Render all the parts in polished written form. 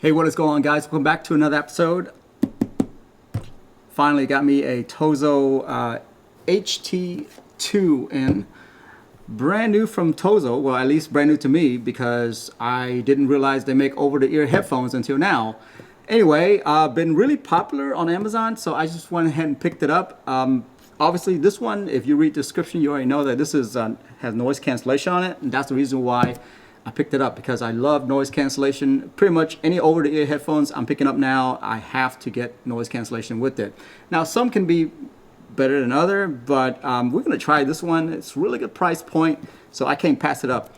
Hey, what is going on, guys? Welcome back to another episode. Finally got me a TOZO HT2 in. Brand new from TOZO. Well, at least brand new to me because I didn't realize they make over-the-ear headphones until now. Anyway, been really popular on Amazon, so I just went ahead and picked it up. Obviously, this one, if you read the description, you already know that this is has noise cancellation on it, and that's the reason why I picked it up, because I love noise cancellation. Pretty much any over-the-ear headphones I'm picking up now, I have to get noise cancellation with it. Now, some can be better than other, but we're gonna try this one. It's a really good price point, so I can't pass it up.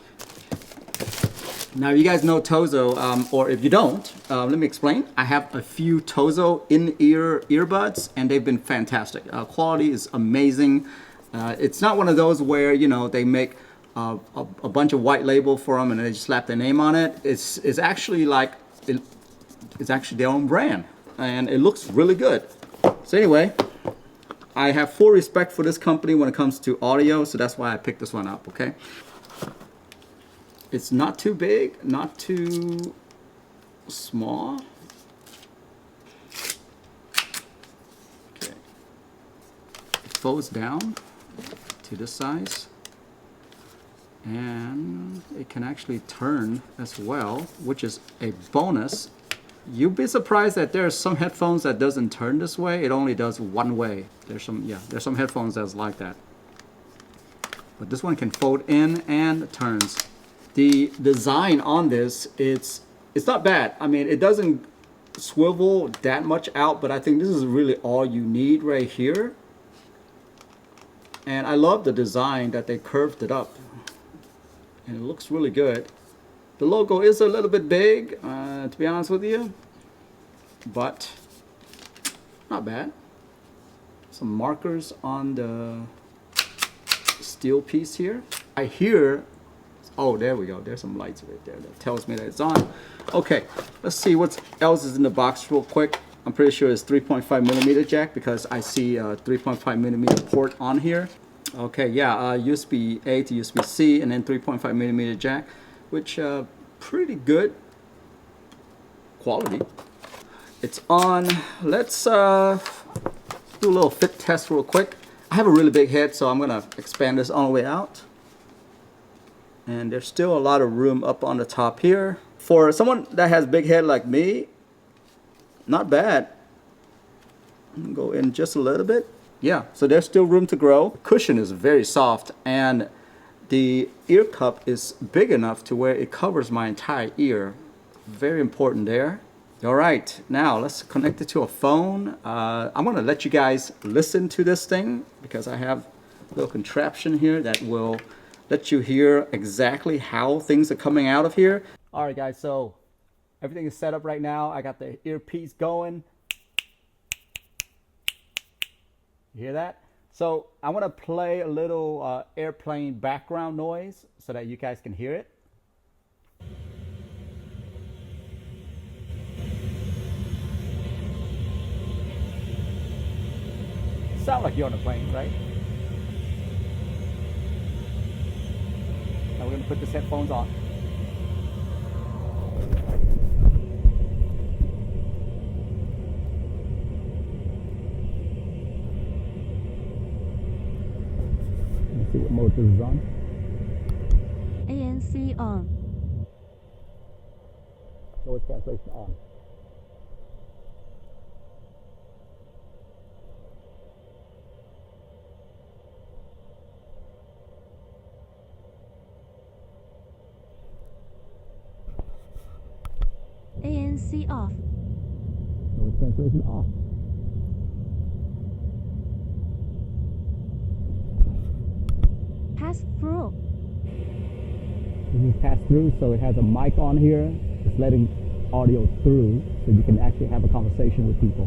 Now, you guys know TOZO, or if you don't, let me explain. I have a few TOZO in-ear earbuds, and they've been fantastic. Quality is amazing. It's not one of those where, you know, they make a bunch of white label for them and they just slap their name on it. It's actually like, it's actually their own brand, and it looks really good. So anyway, I have full respect for this company when it comes to audio, so that's why I picked this one up, okay? It's not too big, not too small. Okay. It folds down to this size. And it can actually turn as well, which is a bonus. You'd be surprised that there are some headphones that doesn't turn this way. It only does one way. There's some headphones that's like that. But this one can fold in and turns. The design on this, it's not bad. I mean, it doesn't swivel that much out, but I think this is really all you need right here. And I love the design that they curved it up. And it looks really good. The logo is a little bit big, to be honest with you, but not bad. Some markers on the steel piece here. I hear, oh, there we go. There's some lights right there that tells me that it's on. Okay, let's see what else is in the box real quick. I'm pretty sure it's 3.5 millimeter jack because I see a 3.5 millimeter port on here. Okay, yeah, USB A to USB C, and then 3.5 millimeter jack, which pretty good quality. It's on. Let's do a little fit test real quick. I have a really big head, so I'm gonna expand this on the way out. And there's still a lot of room up on the top here. For someone that has big head like me, not bad. I'm gonna go in just a little bit. Yeah, so there's still room to grow. The cushion is very soft, and the ear cup is big enough to where it covers my entire ear. Very important there. All right, now let's connect it to a phone. I'm gonna let you guys listen to this thing because I have a little contraption here that will let you hear exactly how things are coming out of here. All right, guys, so everything is set up right now. I got the earpiece going. You hear that? So I want to play a little airplane background noise so that you guys can hear it. Sound like you're on a plane, right? Now we're going to put these headphones on. See what mode this is on. ANC on. Noise cancellation on. ANC off. Noise cancellation off. Pass through. This is pass through, so it has a mic on here. It's letting audio through, so you can actually have a conversation with people.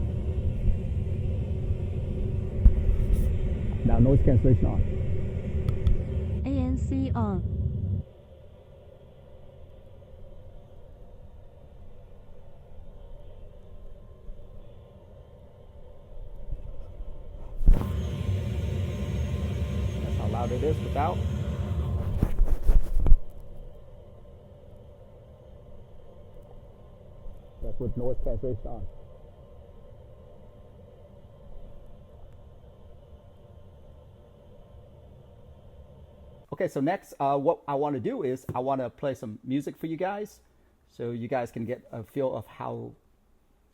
Now noise cancellation on. ANC on. That's how loud it is without. That's with noise cancellation on. Okay, so next, what I want to do is I want to play some music for you guys, so you guys can get a feel of how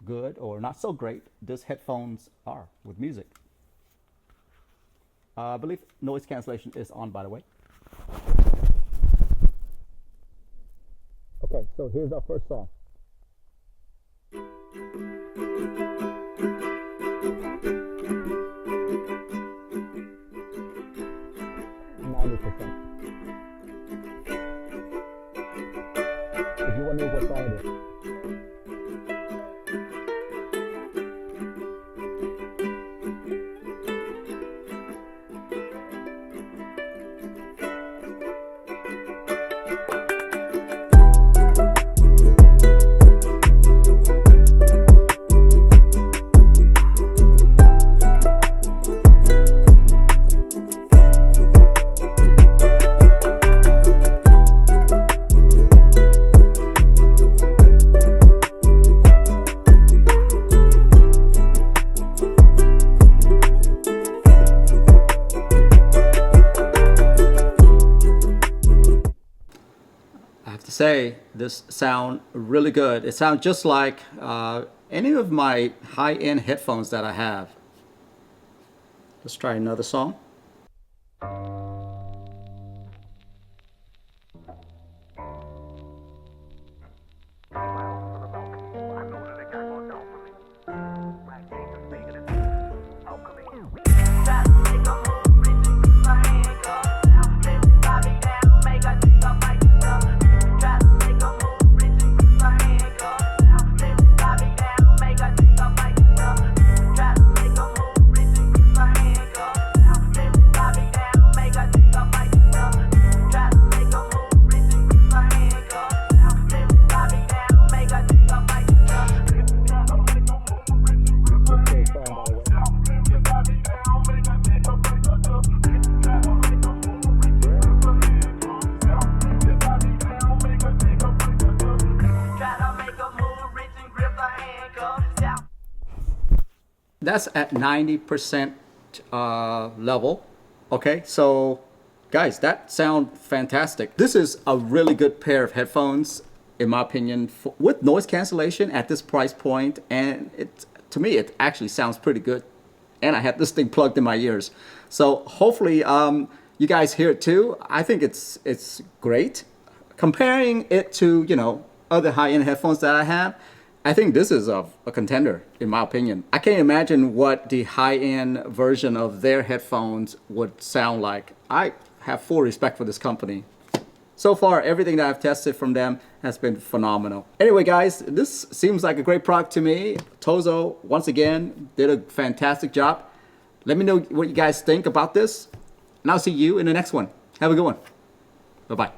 good or not so great these headphones are with music. I believe noise cancellation is on, by the way. Okay, so here's our first song. 90%. If you want to know what song it is. Say this sound really good. It sounds just like any of my high-end headphones that I have. Let's try another song. That's at 90% level. Okay, so guys, that sounds fantastic. This is a really good pair of headphones, in my opinion, with noise cancellation at this price point. And to me, it actually sounds pretty good. And I had this thing plugged in my ears. So hopefully you guys hear it too. I think it's great. Comparing it to, you know, other high-end headphones that I have, I think this is a contender, in my opinion. I can't imagine what the high-end version of their headphones would sound like. I have full respect for this company. So far, everything that I've tested from them has been phenomenal. Anyway, guys, this seems like a great product to me. TOZO, once again, did a fantastic job. Let me know what you guys think about this, and I'll see you in the next one. Have a good one. Bye-bye.